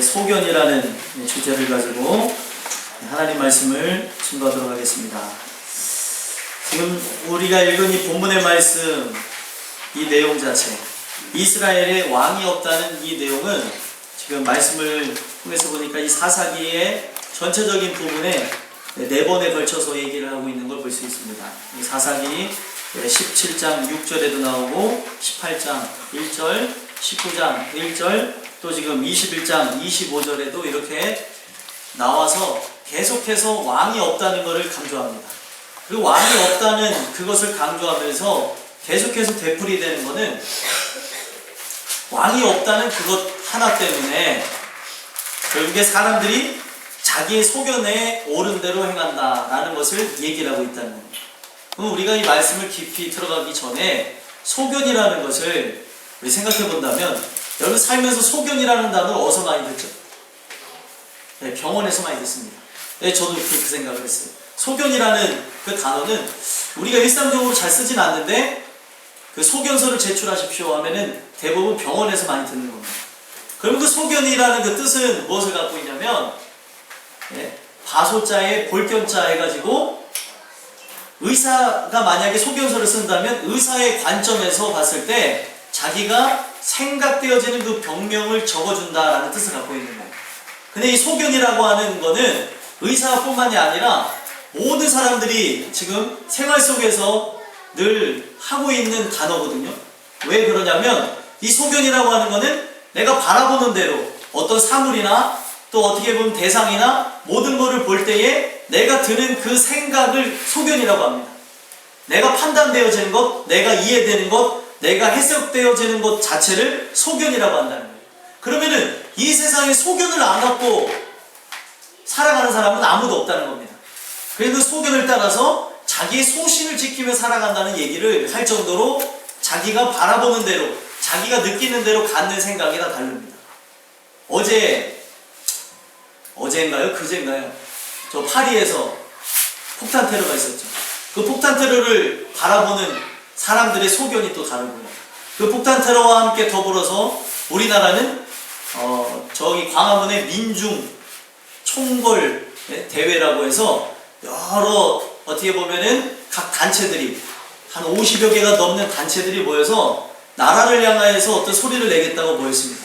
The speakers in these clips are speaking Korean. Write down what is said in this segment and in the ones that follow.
소견이라는 주제를 가지고 하나님 말씀을 증거하도록 하겠습니다. 지금 우리가 읽은 이 본문의 말씀, 이 내용 자체, 이스라엘에 왕이 없다는 이 내용은 지금 말씀을 통해서 보니까 이 사사기의 전체적인 부분에 4번에 걸쳐서 얘기를 하고 있는 걸 볼 수 있습니다. 이 사사기 17장 6절에도 나오고 18장 1절, 19장 1절, 또 지금 21장 25절에도 이렇게 나와서 계속해서 왕이 없다는 것을 강조합니다. 그리고 왕이 없다는 그것을 강조하면서 계속해서 되풀이되는 것은 왕이 없다는 그것 하나 때문에 결국에 사람들이 자기의 소견에 옳은 대로 행한다라는 것을 얘기를 하고 있다는 겁니다. 그럼 우리가 이 말씀을 깊이 들어가기 전에 소견이라는 것을 우리 생각해 본다면, 여러분 살면서 소견이라는 단어를 어디서 많이 듣죠? 네, 병원에서 많이 듣습니다. 네, 저도 그렇게 생각을 했어요. 소견이라는 그 단어는 우리가 일상적으로 잘 쓰진 않는데, 그 소견서를 제출하십시오 하면은 대부분 병원에서 많이 듣는 겁니다. 그러면 그 소견이라는 그 뜻은 무엇을 갖고 있냐면, 바소자에 볼견자 해가지고 의사가 만약에 소견서를 쓴다면 의사의 관점에서 봤을 때 자기가 생각되어지는 그 병명을 적어준다라는 뜻을 갖고 있는 거예요. 근데 이 소견이라고 하는 거는 의사뿐만이 아니라 모든 사람들이 지금 생활 속에서 늘 하고 있는 단어거든요. 왜 그러냐면 이 소견이라고 하는 거는 내가 바라보는 대로 어떤 사물이나 또 어떻게 보면 대상이나 모든 것을 볼 때에 내가 드는 그 생각을 소견이라고 합니다. 내가 판단되어지는 것, 내가 이해되는 것, 내가 해석되어지는 것 자체를 소견이라고 한다는 거예요. 그러면은 이 세상에 소견을 안 갖고 살아가는 사람은 아무도 없다는 겁니다. 그래서 그 소견을 따라서 자기의 소신을 지키며 살아간다는 얘기를 할 정도로 자기가 바라보는 대로, 자기가 느끼는 대로 갖는 생각이 다 다릅니다. 어제인가요? 그제인가요? 저 파리에서 폭탄 테러가 있었죠. 그 폭탄 테러를 바라보는 사람들의 소견이 또 다르고요. 그 폭탄 테러와 함께 더불어서 우리나라는 저기 광화문의 민중 총궐 대회라고 해서 여러 어떻게 보면은 각 단체들이 한 50여 개가 넘는 단체들이 모여서 나라를 향하여서 어떤 소리를 내겠다고 모였습니다.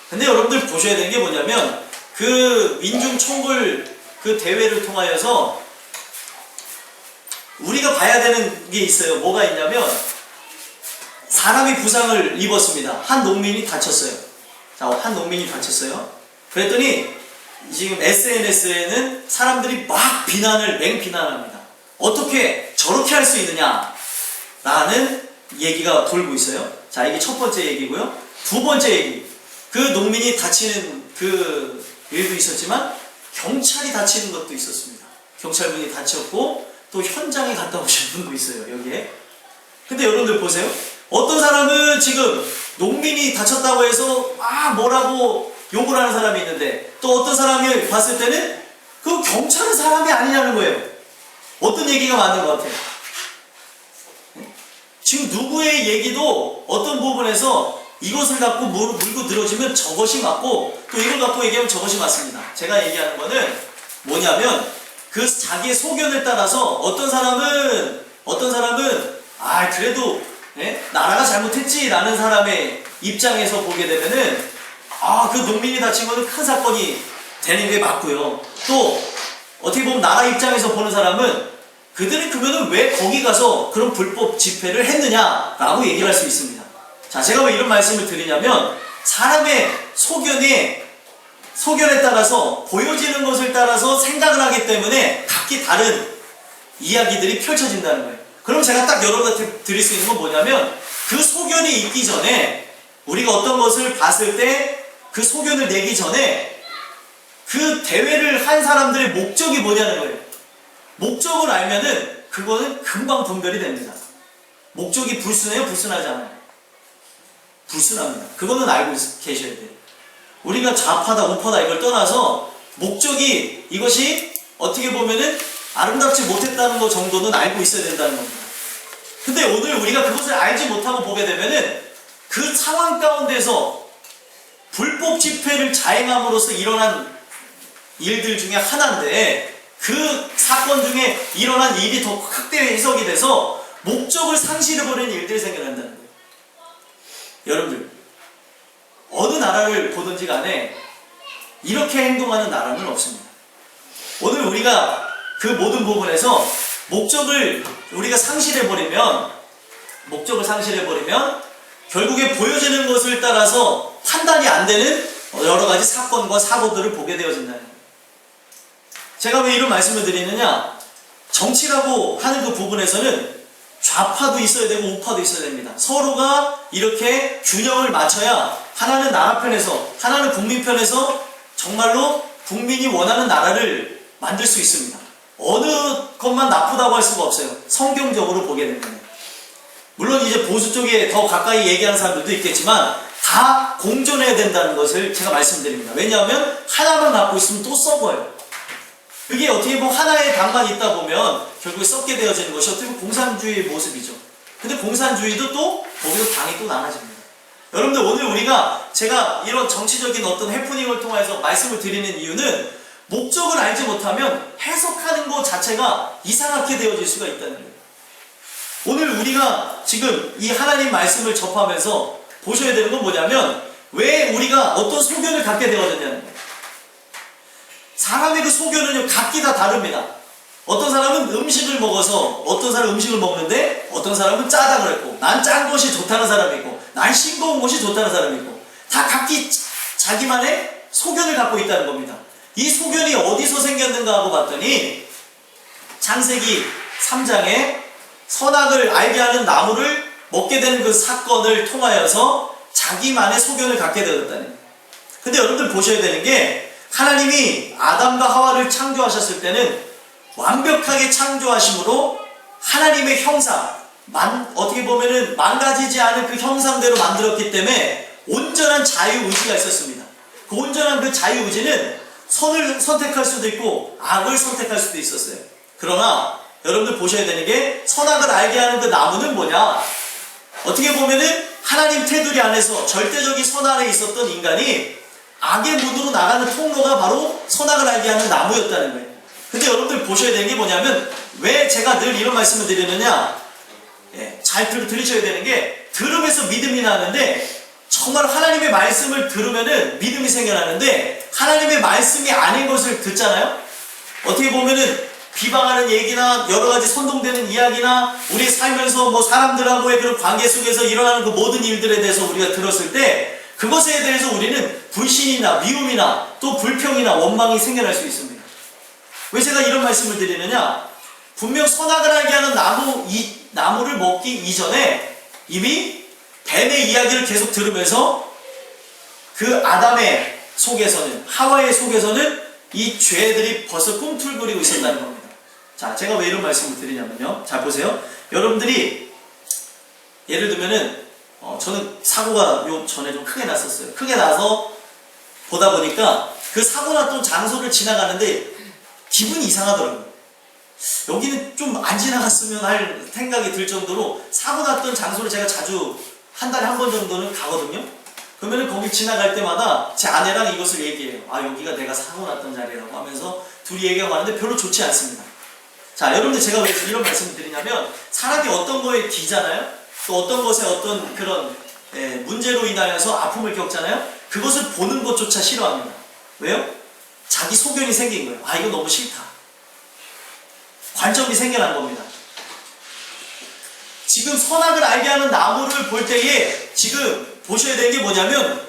근데 여러분들 보셔야 되는 게 뭐냐면 그 민중 총궐 그 대회를 통하여서 우리가 봐야 되는 게 있어요. 뭐가 있냐면 사람이 부상을 입었습니다. 한 농민이 다쳤어요. 자, 한 농민이 다쳤어요. 그랬더니 지금 SNS에는 사람들이 막 맹비난합니다. 어떻게 저렇게 할 수 있느냐 라는 얘기가 돌고 있어요. 자, 이게 첫 번째 얘기고요. 두 번째 얘기, 그 농민이 다치는 그 일도 있었지만 경찰이 다치는 것도 있었습니다. 경찰분이 다쳤고 또 현장에 갔다 오신 분도 있어요, 여기에. 근데 여러분들 보세요. 어떤 사람은 지금 농민이 다쳤다고 해서 뭐라고 욕을 하는 사람이 있는데, 또 어떤 사람이 봤을 때는 그 경찰은 사람이 아니냐는 거예요. 어떤 얘기가 맞는 것 같아요? 지금 누구의 얘기도 어떤 부분에서 이것을 갖고 물고 늘어지면 저것이 맞고, 또 이걸 갖고 얘기하면 저것이 맞습니다. 제가 얘기하는 거는 뭐냐면 그 자기의 소견을 따라서 어떤 사람은 그래도 나라가 잘못했지 라는 사람의 입장에서 보게 되면은 그 농민이 다친 거는 큰 사건이 되는 게 맞고요. 또 어떻게 보면 나라 입장에서 보는 사람은 그들이 그러면 왜 거기 가서 그런 불법 집회를 했느냐라고 얘기를 할 수 있습니다. 자, 제가 왜 이런 말씀을 드리냐면 사람의 소견에 따라서 보여지는 것을 따라서 생각을 하기 때문에 각기 다른 이야기들이 펼쳐진다는 거예요. 그럼 제가 딱 여러분한테 드릴 수 있는 건 뭐냐면 그 소견이 있기 전에, 우리가 어떤 것을 봤을 때 그 소견을 내기 전에 그 대회를 한 사람들의 목적이 뭐냐는 거예요. 목적을 알면은 그거는 금방 분별이 됩니다. 목적이 불순해요? 불순하지 않아요? 불순합니다. 그거는 알고 계셔야 돼요. 우리가 좌파다 우파다 이걸 떠나서 목적이, 이것이 어떻게 보면은 아름답지 못했다는 것 정도는 알고 있어야 된다는 겁니다. 근데 오늘 우리가 그것을 알지 못하고 보게 되면은 그 상황 가운데서 불법 집회를 자행함으로써 일어난 일들 중에 하나인데 그 사건 중에 일어난 일이 더 확대 해석이 돼서 목적을 상실해버리는 일들이 생겨난다는 거예요. 여러분들, 어느 나라를 보든지 간에 이렇게 행동하는 나라는 없습니다. 오늘 우리가 그 모든 부분에서 목적을 우리가 상실해버리면 결국에 보여지는 것을 따라서 판단이 안 되는 여러 가지 사건과 사고들을 보게 되어진다는 거예요. 제가 왜 이런 말씀을 드리느냐, 정치라고 하는 그 부분에서는 좌파도 있어야 되고 우파도 있어야 됩니다. 서로가 이렇게 균형을 맞춰야 하나는 나라 편에서, 하나는 국민 편에서 정말로 국민이 원하는 나라를 만들 수 있습니다. 어느 것만 나쁘다고 할 수가 없어요. 성경적으로 보게 되면. 물론 이제 보수 쪽에 더 가까이 얘기하는 사람들도 있겠지만 다 공존해야 된다는 것을 제가 말씀드립니다. 왜냐하면 하나만 갖고 있으면 또 썩어요. 그게 어떻게 보면 하나의 당만 있다 보면 결국에 썩게 되어지는 것이 어떻게 보면 공산주의의 모습이죠. 근데 공산주의도 또 거기서 당이 또 나눠집니다. 여러분들, 오늘 우리가 제가 이런 정치적인 어떤 해프닝을 통해서 말씀을 드리는 이유는 목적을 알지 못하면 해석하는 것 자체가 이상하게 되어질 수가 있다는 거예요. 오늘 우리가 지금 이 하나님 말씀을 접하면서 보셔야 되는 건 뭐냐면 왜 우리가 어떤 소견을 갖게 되어졌냐는 거예요. 사람의 그 소견은 각기 다 다릅니다. 어떤 사람은 음식을 먹어서 어떤 사람은 음식을 먹는데 어떤 사람은 짜다 그랬고, 난 짠 것이 좋다는 사람이 있고, 난 싱거운 것이 좋다는 사람이 있고, 다 각기 자기만의 소견을 갖고 있다는 겁니다. 이 소견이 어디서 생겼는가 하고 봤더니 창세기 3장에 선악을 알게 하는 나무를 먹게 되는 그 사건을 통하여서 자기만의 소견을 갖게 되었다는 거예요. 근데 여러분들 보셔야 되는 게, 하나님이 아담과 하와를 창조하셨을 때는 완벽하게 창조하심으로 하나님의 형상, 어떻게 보면은 망가지지 않은 그 형상대로 만들었기 때문에 온전한 자유의지가 있었습니다. 그 온전한 그 자유의지는 선을 선택할 수도 있고 악을 선택할 수도 있었어요. 그러나 여러분들 보셔야 되는 게, 선악을 알게 하는 그 나무는 뭐냐? 어떻게 보면은 하나님 테두리 안에서 절대적인 선 안에 있었던 인간이 악의 문으로 나가는 통로가 바로 선악을 알게 하는 나무였다는 거예요. 근데 여러분들 보셔야 되는 게 뭐냐면, 왜 제가 늘 이런 말씀을 드리느냐, 잘 들으셔야 되는 게, 들으면서 믿음이 나는데 정말 하나님의 말씀을 들으면은 믿음이 생겨나는데 하나님의 말씀이 아닌 것을 듣잖아요. 어떻게 보면은 비방하는 얘기나 여러 가지 선동되는 이야기나 우리 살면서 뭐 사람들하고의 그런 관계 속에서 일어나는 그 모든 일들에 대해서 우리가 들었을 때 그것에 대해서 우리는 불신이나 미움이나 또 불평이나 원망이 생겨날 수 있습니다. 왜 제가 이런 말씀을 드리느냐, 분명 선악을 알게 하는 나무를 먹기 이전에 이미 뱀의 이야기를 계속 들으면서 그 아담의 속에서는, 하와의 속에서는 이 죄들이 벌써 꿈틀거리고 있었다는 겁니다. 자, 제가 왜 이런 말씀을 드리냐면요, 자 보세요. 여러분들이 예를 들면은 저는 사고가 요 전에 좀 크게 났었어요. 크게 나서 보다 보니까 그 사고 났던 장소를 지나가는데 기분이 이상하더라고요. 여기는 좀 안 지나갔으면 할 생각이 들 정도로 사고 났던 장소를 제가 자주 한 달에 한 번 정도는 가거든요. 그러면은 거기 지나갈 때마다 제 아내랑 이것을 얘기해요. 아, 여기가 내가 사고 났던 자리라고 하면서 둘이 얘기하고 하는데 별로 좋지 않습니다. 자, 여러분들, 제가 왜 이런 말씀을 드리냐면, 사람이 어떤 거에 기잖아요. 또 어떤 것에 어떤 그런 문제로 인하여서 아픔을 겪잖아요. 그것을 보는 것조차 싫어합니다. 왜요? 자기 소견이 생긴 거예요. 아, 이거 너무 싫다. 관점이 생겨난 겁니다. 지금 선악을 알게 하는 나무를 볼 때에 지금 보셔야 되는 게 뭐냐면,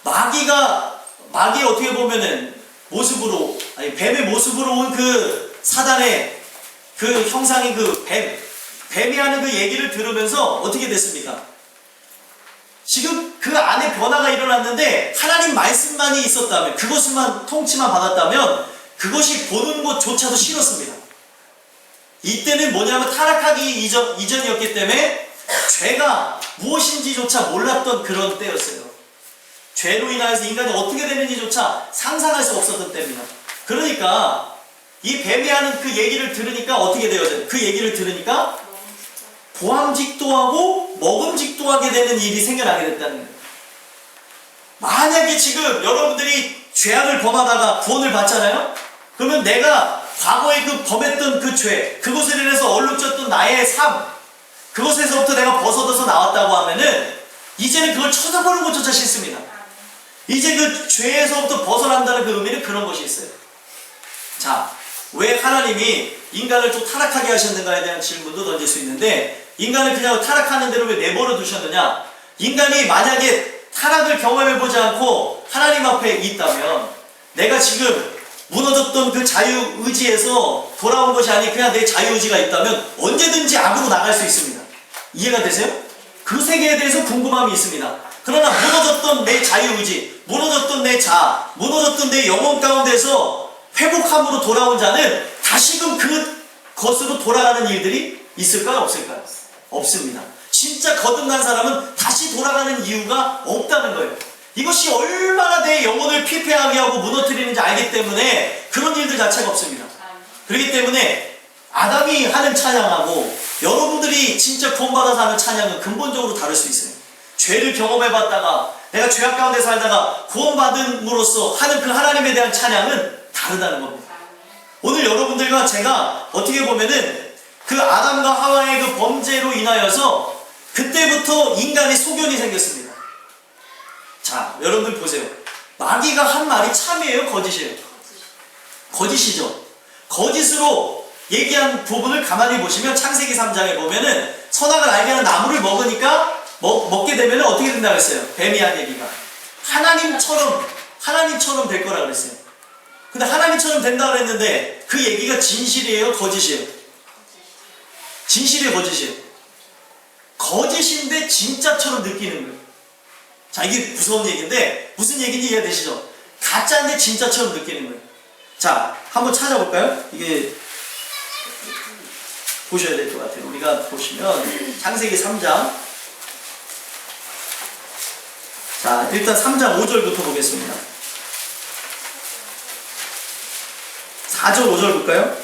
마귀의 어떻게 보면은 모습으로, 아니 뱀의 모습으로 온 그 사단의 그 형상인 그 뱀이 하는 그 얘기를 들으면서 어떻게 됐습니까? 지금 그 안에 변화가 일어났는데 하나님 말씀만이 있었다면, 그것만 통치만 받았다면 그것이 보는 것조차도 싫었습니다. 이때는 뭐냐면 타락하기 이전이었기 때문에 죄가 무엇인지조차 몰랐던 그런 때였어요. 죄로 인하여서 인간이 어떻게 되는지조차 상상할 수 없었던 때입니다. 그러니까 이 뱀이 하는 그 얘기를 들으니까 어떻게 되어져요? 그 얘기를 들으니까 보암직도 하고 먹음직도 하게 되는 일이 생겨나게 됐다는 거예요. 만약에 지금 여러분들이 죄악을 범하다가 구원을 받잖아요? 그러면 내가 과거에 그 범했던 그 죄, 그것을 인해서 얼룩졌던 나의 삶, 그것에서부터 내가 벗어져서 나왔다고 하면은 이제는 그걸 쳐다보는 것조차 싫습니다. 이제 그 죄에서부터 벗어난다는 그 의미는 그런 것이 있어요. 자, 왜 하나님이 인간을 좀 타락하게 하셨는가에 대한 질문도 던질 수 있는데, 인간을 그냥 타락하는 대로 왜 내버려 두셨느냐? 인간이 만약에 타락을 경험해보지 않고 하나님 앞에 있다면, 내가 지금 무너졌던 그 자유의지에서 돌아온 것이 아닌 그냥 내 자유의지가 있다면 언제든지 악으로 나갈 수 있습니다. 이해가 되세요? 그 세계에 대해서 궁금함이 있습니다. 그러나 무너졌던 내 자유의지, 무너졌던 내 자아, 무너졌던 내 영혼 가운데서 회복함으로 돌아온 자는 다시금 그것으로 돌아가는 일들이 있을까요? 없을까요? 없습니다. 진짜 거듭난 사람은 다시 돌아가는 이유가 없다는 거예요. 이것이 얼마나 내 영혼을 피폐하게 하고 무너뜨리는지 알기 때문에 그런 일들 자체가 없습니다. 그렇기 때문에 아담이 하는 찬양하고 여러분들이 진짜 구원받아서 하는 찬양은 근본적으로 다를 수 있어요. 죄를 경험해봤다가 내가 죄악 가운데 살다가 구원받음으로써 하는 그 하나님에 대한 찬양은 다르다는 겁니다. 오늘 여러분들과 제가 어떻게 보면은 그 아담과 하와의 그 범죄로 인하여서 그때부터 인간의 소견이 생겼습니다. 자, 여러분들 보세요. 마귀가 한 말이 참이에요? 거짓이에요? 거짓이죠. 거짓으로 얘기한 부분을 가만히 보시면 창세기 3장에 보면은 선악을 알게 하는 나무를 먹으니까 먹게 되면 어떻게 된다고 했어요? 뱀이 한 얘기가 하나님처럼 될 거라고 그랬어요. 근데 하나님처럼 된다고 했는데 그 얘기가 진실이에요? 거짓이에요? 진실이에요? 거짓이에요? 거짓인데 진짜처럼 느끼는 거예요. 자, 이게 무서운 얘기인데 무슨 얘기인지 이해되시죠? 가짜인데 진짜처럼 느끼는 거예요. 자, 한번 찾아볼까요? 이게 보셔야 될 것 같아요. 우리가 보시면 창세기 3장, 자, 일단 3장 5절부터 보겠습니다. 4절 5절 볼까요?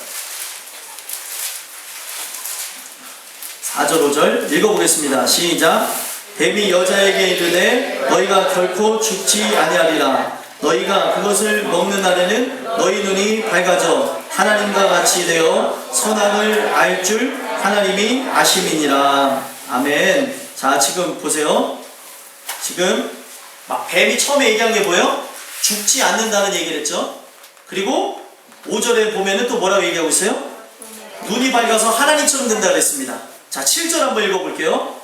4절 5절 읽어보겠습니다. 시작. 뱀이 여자에게 이르되 너희가 결코 죽지 아니하리라. 너희가 그것을 먹는 날에는 너희 눈이 밝아져 하나님과 같이 되어 선악을 알 줄 하나님이 아심이니라. 아멘. 자, 지금 보세요. 지금 막 뱀이 처음에 얘기한 게 뭐예요? 죽지 않는다는 얘기를 했죠. 그리고 5절에 보면은 또 뭐라고 얘기하고 있어요? 눈이 밝아서 하나님처럼 된다고 했습니다. 자, 7절 한번 읽어볼게요.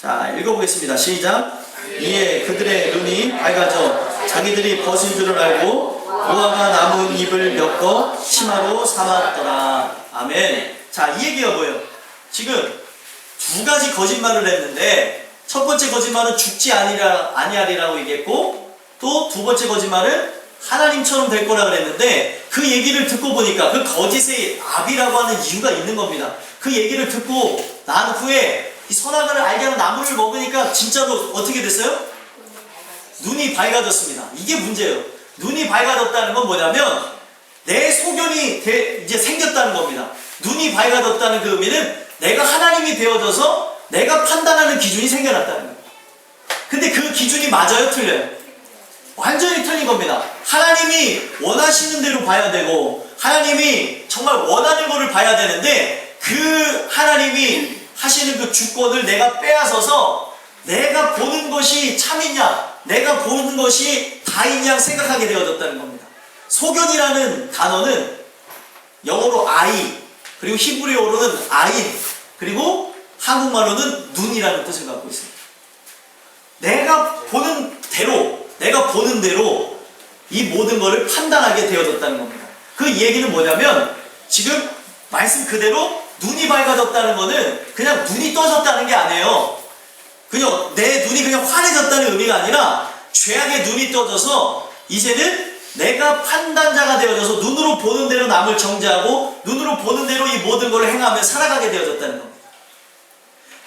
자, 읽어보겠습니다. 시작. 이에 그들의 눈이 밝아져 자기들이 벗은 줄을 알고 무화과 나무 잎을 엮어 치마로 삼았더라. 아멘. 자, 이 얘기가 뭐예요? 지금 두 가지 거짓말을 했는데 첫 번째 거짓말은 죽지 아니하리라고 얘기했고 또 두 번째 거짓말은 하나님처럼 될 거라 그랬는데 그 얘기를 듣고 보니까 그 거짓의 압이라고 하는 이유가 있는 겁니다. 그 얘기를 듣고 난 후에 이 선악을 알게 하는 나무를 먹으니까 진짜로 어떻게 됐어요? 눈이 밝아졌습니다. 이게 문제예요. 눈이 밝아졌다는 건 뭐냐면 내 소견이 이제 생겼다는 겁니다. 눈이 밝아졌다는 그 의미는 내가 하나님이 되어져서 내가 판단하는 기준이 생겨났다는 거예요. 근데 그 기준이 맞아요? 틀려요? 완전히 틀린 겁니다. 하나님이 원하시는 대로 봐야 되고 하나님이 정말 원하는 거를 봐야 되는데 그 하나님이 하시는 그 주권을 내가 빼앗아서 내가 보는 것이 참이냐 내가 보는 것이 다이냐 생각하게 되어졌다는 겁니다. 소견이라는 단어는 영어로 아이, 그리고 히브리어로는 아인, 그리고 한국말로는 눈이라는 뜻을 갖고 있습니다. 내가 보는 대로 이 모든 것을 판단하게 되어졌다는 겁니다. 그 얘기는 뭐냐면 지금 말씀 그대로 눈이 밝아졌다는 거는 그냥 눈이 떠졌다는 게 아니에요. 그냥 내 눈이 그냥 환해졌다는 의미가 아니라 죄악의 눈이 떠져서 이제는 내가 판단자가 되어져서 눈으로 보는 대로 남을 정죄하고 눈으로 보는 대로 이 모든 걸 행하며 살아가게 되어졌다는 겁니다.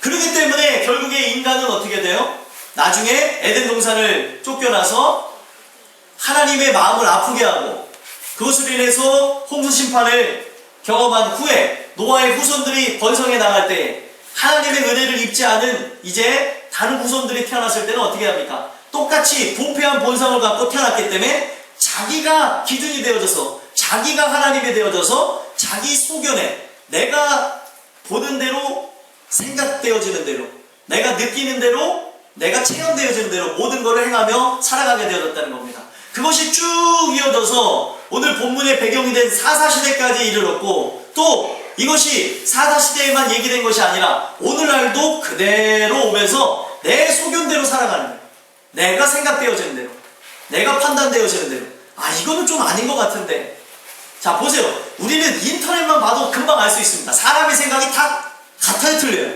그렇기 때문에 결국에 인간은 어떻게 돼요? 나중에 에덴 동산을 쫓겨나서 하나님의 마음을 아프게 하고 그것으로 인해서 홍수 심판을 경험한 후에 노아의 후손들이 번성해 나갈 때 하나님의 은혜를 입지 않은 이제 다른 후손들이 태어났을 때는 어떻게 합니까? 똑같이 부패한 본성을 갖고 태어났기 때문에 자기가 기준이 되어져서, 자기가 하나님이 되어져서 자기 소견에 내가 보는 대로, 생각되어지는 대로, 내가 느끼는 대로, 내가 체험되어지는 대로 모든 것을 행하며 살아가게 되어졌다는 겁니다. 그것이 쭉 이어져서 오늘 본문의 배경이 된 사사시대까지 이르렀고, 또 이것이 사사시대에만 얘기된 것이 아니라 오늘날도 그대로 오면서 내 소견대로 살아가는 거예요. 내가 생각되어지는 대로, 내가 판단되어지는 대로. 이거는 좀 아닌 것 같은데. 자, 보세요. 우리는 인터넷만 봐도 금방 알 수 있습니다. 사람의 생각이 다 같아요, 틀려요?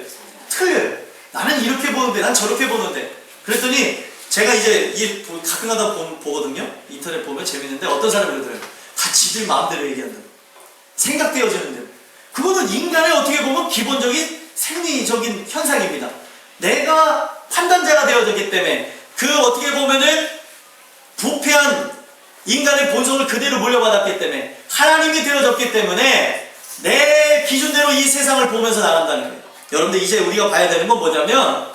틀려요. 나는 이렇게 보는데, 난 저렇게 보는데. 그랬더니 제가 이제 가끔가다 보거든요. 인터넷 보면 재밌는데 어떤 사람이 그러더라고요. 다 지들 마음대로 얘기한다. 생각되어지는 대로. 그거는 인간의 어떻게 보면 기본적인 생리적인 현상입니다. 내가 판단자가 되어졌기 때문에 그 어떻게 보면은 부패한 인간의 본성을 그대로 물려받았기 때문에 하나님이 되어졌기 때문에 내 기준대로 이 세상을 보면서 나간다는 거예요. 여러분들 이제 우리가 봐야 되는 건 뭐냐면,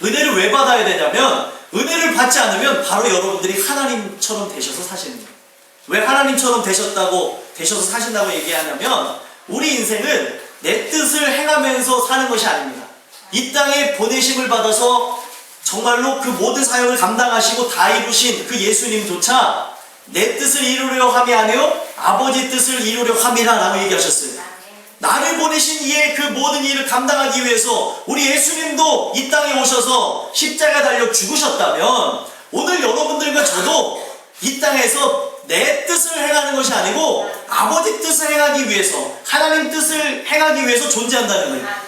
은혜를 왜 받아야 되냐면, 은혜를 받지 않으면 바로 여러분들이 하나님처럼 되셔서 사시는 거예요. 왜 하나님처럼 되셔서 사신다고 얘기하냐면, 우리 인생은 내 뜻을 행하면서 사는 것이 아닙니다. 이 땅에 보내심을 받아서 정말로 그 모든 사역을 감당하시고 다 이루신 그 예수님조차 내 뜻을 이루려 함이 아니요 아버지 뜻을 이루려 함이라 라고 얘기하셨어요. 나를 보내신 이의 그 모든 일을 감당하기 위해서 우리 예수님도 이 땅에 오셔서 십자가 달려 죽으셨다면, 오늘 여러분들과 저도 이 땅에서 내 뜻을 행하는 것이 아니고 아버지 뜻을 행하기 위해서, 하나님 뜻을 행하기 위해서 존재한다는 거예요.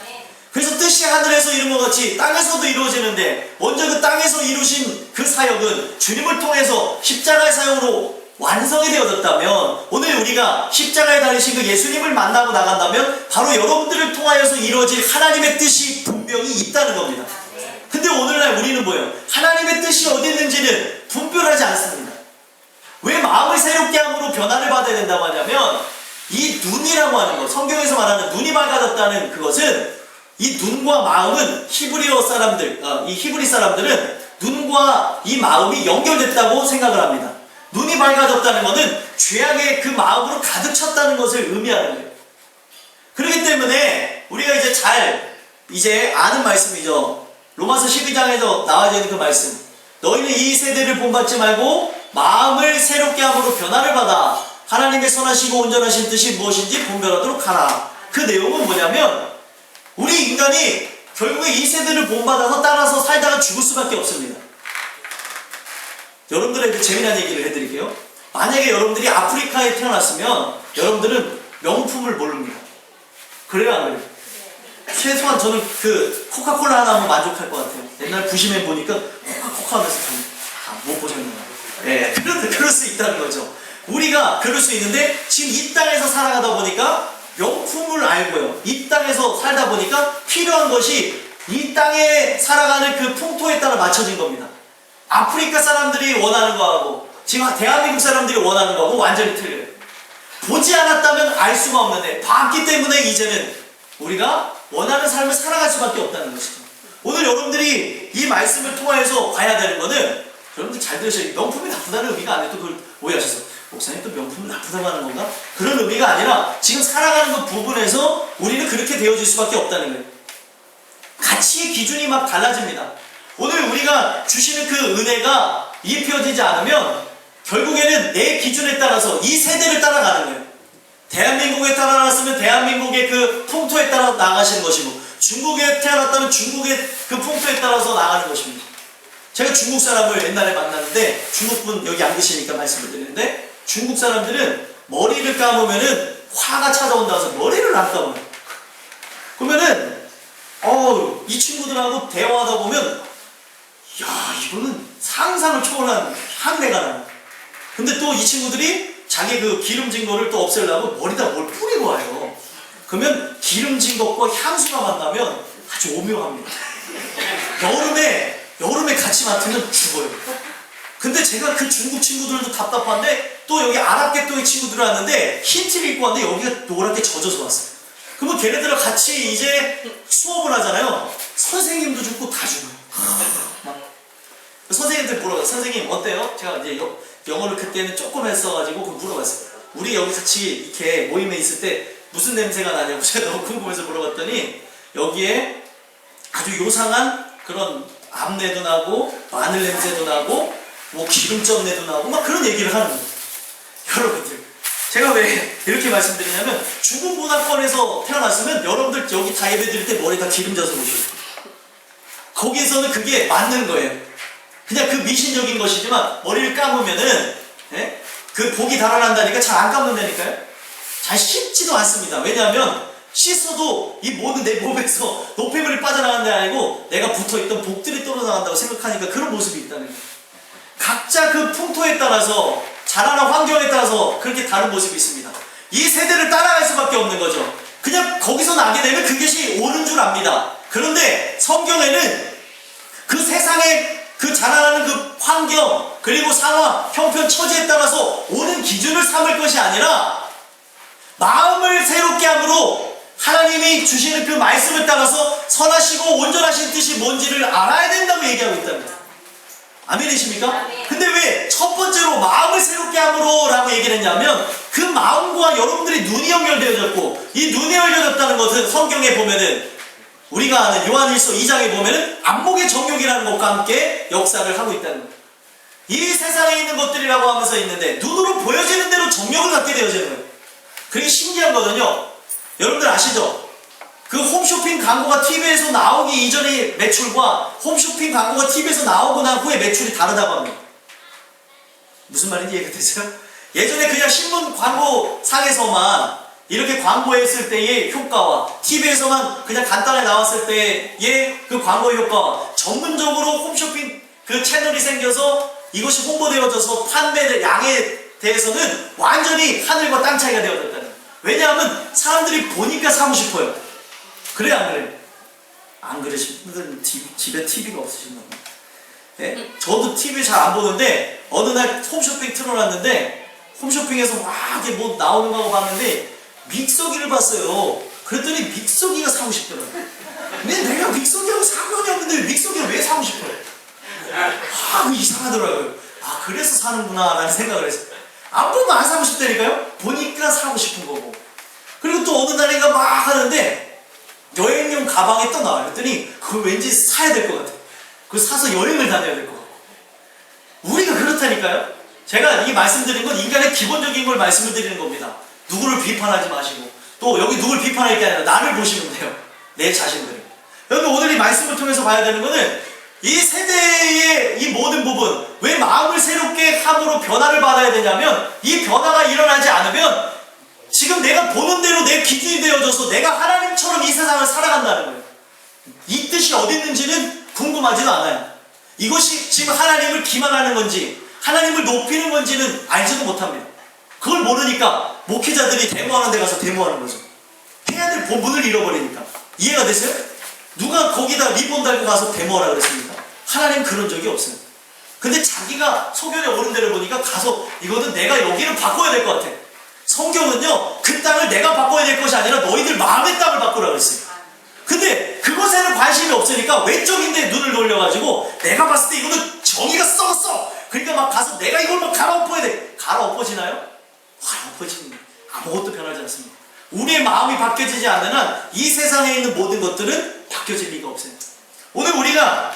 그래서 뜻이 하늘에서 이룬 것 같이 땅에서도 이루어지는데, 먼저 그 땅에서 이루신 그 사역은 주님을 통해서 십자가의 사역으로 완성이 되어졌다면, 오늘 우리가 십자가에 달리신 그 예수님을 만나고 나간다면 바로 여러분들을 통하여서 이루어질 하나님의 뜻이 분명히 있다는 겁니다. 근데 오늘날 우리는 뭐예요? 하나님의 뜻이 어디 있는지는 분별하지 않습니다. 왜 마음을 새롭게 함으로 변화를 받아야 된다고 하냐면, 이 눈이라고 하는 것, 성경에서 말하는 눈이 밝아졌다는 그것은, 이 눈과 마음은 이 히브리 사람들은 눈과 이 마음이 연결됐다고 생각을 합니다. 눈이 밝아졌다는 것은 죄악의 그 마음으로 가득 찼다는 것을 의미하는 거예요. 그렇기 때문에 우리가 이제 아는 말씀이죠. 로마서 12장에서 나와져 있는 그 말씀. 너희는 이 세대를 본받지 말고 마음을 새롭게 함으로 변화를 받아 하나님의 선하시고 온전하신 뜻이 무엇인지 분별하도록 하라. 그 내용은 뭐냐면, 우리 인간이 결국에 이 세대를 본받아서 따라서 살다가 죽을 수밖에 없습니다. 여러분들에게 재미난 얘기를 해드릴게요. 만약에 여러분들이 아프리카에 태어났으면 여러분들은 명품을 모릅니다. 그래요, 안 그래요? 최소한 저는 그 코카콜라 하나 하면 만족할 것 같아요. 옛날 부시맨 보니까 코카콜라 하면서 못 보셨나요? 예, 그럴 수 있다는 거죠. 우리가 그럴 수 있는데, 지금 이 땅에서 살아가다 보니까 명품을 알고요, 이 땅에서 살다 보니까 필요한 것이 이 땅에 살아가는 그 풍토에 따라 맞춰진 겁니다. 아프리카 사람들이 원하는 거하고 지금 대한민국 사람들이 원하는 거하고 완전히 틀려요. 보지 않았다면 알 수가 없는데 봤기 때문에 이제는 우리가 원하는 삶을 살아갈 수밖에 없다는 것이죠. 오늘 여러분들이 이 말씀을 통해서 봐야 되는 거는, 여러분들 잘 들으셔요. 명품이 나쁘다는 의미가 아니에요. 또 그걸 오해하셔서 목사님 또 명품이 나쁘다고 하는 건가? 그런 의미가 아니라 지금 살아가는 그 부분에서 우리는 그렇게 되어질 수밖에 없다는 거예요. 가치의 기준이 막 달라집니다. 오늘 우리가 주시는 그 은혜가 입혀지지 않으면 결국에는 내 기준에 따라서 이 세대를 따라가는 거예요. 대한민국에 태어났으면 대한민국의 그 풍토에 따라 나가시는 것이고, 중국에 태어났다면 중국의 그 풍토에 따라서 나가는 것입니다. 제가 중국 사람을 옛날에 만났는데, 중국분 여기 안 계시니까 말씀을 드리는데, 중국 사람들은 머리를 감으면은 화가 찾아온다고 해서 머리를 안 감아요. 그러면은 이 친구들하고 대화하다 보면, 야, 이거는 상상을 초월한 향내가 나요. 근데 또 이 친구들이 자기 그 기름진 거를 또 없애려고 머리다 뭘 뿌리고 와요. 그러면 기름진 것과 향수가 만나면 아주 오묘합니다. 여름에 같이 맡으면 죽어요. 근데 제가 그 중국 친구들도 답답한데, 또 여기 아랍계통의 친구들 왔는데 흰 티를 입고 왔는데 여기가 노랗게 젖어서 왔어요. 그러면 걔네들하고 같이 이제 수업을 하잖아요. 선생님도 죽고 다 죽어요. 선생님들 물어봤어요. 선생님 어때요? 제가 이제 영어를 그때는 조금 했어가지고 물어봤어요. 우리 여기 같이 이렇게 모임에 있을 때 무슨 냄새가 나냐고 제가 너무 궁금해서 물어봤더니 여기에 아주 요상한 그런 암내도 나고 마늘 냄새도 나고 뭐 기름점 내도 나고 막 그런 얘기를 하는 거예요. 여러분들 제가 왜 이렇게 말씀드리냐면 중국 문화권에서 태어났으면 여러분들 여기 다 예배 드릴 때 머리 다 기름져서 오셔요. 거기에서는 그게 맞는 거예요. 그냥 그 미신적인 것이지만 머리를 감으면은 그 복이 달아난다니까 잘 안 감는다니까요. 잘 씻지도 않습니다. 왜냐하면 씻어도 이 모든 내 몸에서 노폐물이 빠져나가는 게 아니고 내가 붙어있던 복들이 떨어나간다고 생각하니까 그런 모습이 있다는 거예요. 각자 그 풍토에 따라서 자라는 환경에 따라서 그렇게 다른 모습이 있습니다. 이 세대를 따라갈 수밖에 없는 거죠. 그냥 거기서 나게 되면 그것이 옳은 줄 압니다. 그런데 성경에는 그 세상에 그 자라나는 그 환경 그리고 상황, 형편, 처지에 따라서 옳은 기준을 삼을 것이 아니라 마음을 새롭게 함으로 하나님이 주시는 그 말씀을 따라서 선하시고 온전하신 뜻이 뭔지를 알아야 된다고 얘기하고 있답니다. 아멘이십니까? 근데 왜 첫 번째로 마음을 새롭게 함으로 라고 얘기를 했냐면 그 마음과 여러분들이 눈이 연결되어졌고 이 눈이 열려졌다는 것은 성경에 보면은 우리가 아는 요한일서 2장에 보면은 안목의 정욕이라는 것과 함께 역사를 하고 있다는 거예요. 이 세상에 있는 것들이라고 하면서 있는데 눈으로 보여지는 대로 정욕을 갖게 되어지는 거예요. 그게 신기한 거거든요. 여러분들 아시죠? 그 홈쇼핑 광고가 TV에서 나오기 이전의 매출과 홈쇼핑 광고가 TV에서 나오고 난 후에 매출이 다르다고 합니다. 무슨 말인지 이해되세요? 예전에 그냥 신문 광고상에서만 이렇게 광고했을 때의 효과와 TV에서만 그냥 간단하게 나왔을 때의 그 광고의 효과와 전문적으로 홈쇼핑 그 채널이 생겨서 이것이 홍보되어져서 판매 양에 대해서는 완전히 하늘과 땅 차이가 되어졌다는 거예요. 왜냐하면 사람들이 보니까 사고 싶어요. 그래 안 그래요? 안 그러신 분들은 집에 TV가 없으신가 봐요. 예? 저도 TV 잘 안 보는데 어느 날 홈쇼핑 틀어놨는데 홈쇼핑에서 막 이렇게 뭐 나오는 거 봤는데 믹서기를 봤어요. 그랬더니 믹서기가 사고 싶더라고요. 근데 내가 믹서기하고 상관이 없는데 믹서기를 왜 사고 싶어요? 이상하더라고요. 그래서 사는구나 라는 생각을 했어요. 안 보면 안 사고 싶다니까요? 보니까 사고 싶은 거고. 그리고 또 어느 날인가 막 하는데 여행용 가방에 또 나와요. 그랬더니 그걸 왠지 사야 될 것 같아요. 그걸 사서 여행을 다녀야 될 것 같고. 우리가 그렇다니까요? 제가 이 말씀드린 건 인간의 기본적인 걸 말씀을 드리는 겁니다. 누구를 비판하지 마시고 또 여기 누굴 비판할 게 아니라 나를 보시면 돼요. 내 자신들을. 여러분 오늘 이 말씀을 통해서 봐야 되는 거는 이 세대의 이 모든 부분 왜 마음을 새롭게 함으로 변화를 받아야 되냐면 이 변화가 일어나지 않으면 지금 내가 보는 대로 내 기준이 되어져서 내가 하나님처럼 이 세상을 살아간다는 거예요. 이 뜻이 어디 있는지는 궁금하지도 않아요. 이것이 지금 하나님을 기만하는 건지 하나님을 높이는 건지는 알지도 못합니다. 그걸 모르니까 목회자들이 데모하는 데 가서 데모하는 거죠. 해야 될 본분을 잃어버리니까. 이해가 되세요? 누가 거기다 리본 달고 가서 데모하라 그랬습니까? 하나님 그런 적이 없어요. 근데 자기가 소견에 오른 데를 보니까 가서 이거는 내가 여기를 바꿔야 될 것 같아. 성경은요 그 땅을 내가 바꿔야 될 것이 아니라 너희들 마음의 땅을 바꾸라 그랬어요. 근데 그것에는 관심이 없으니까 외적인 데 눈을 돌려가지고 내가 봤을 때 이거는 정의가 썩었어. 그러니까 막 가서 내가 이걸 막 갈아엎어야 돼. 갈아엎어지나요? 갈아엎어지는 아무것도 변하지 않습니다. 우리의 마음이 바뀌어지지 않는 한 이 세상에 있는 모든 것들은 바뀌어질 리가 없어요. 오늘 우리가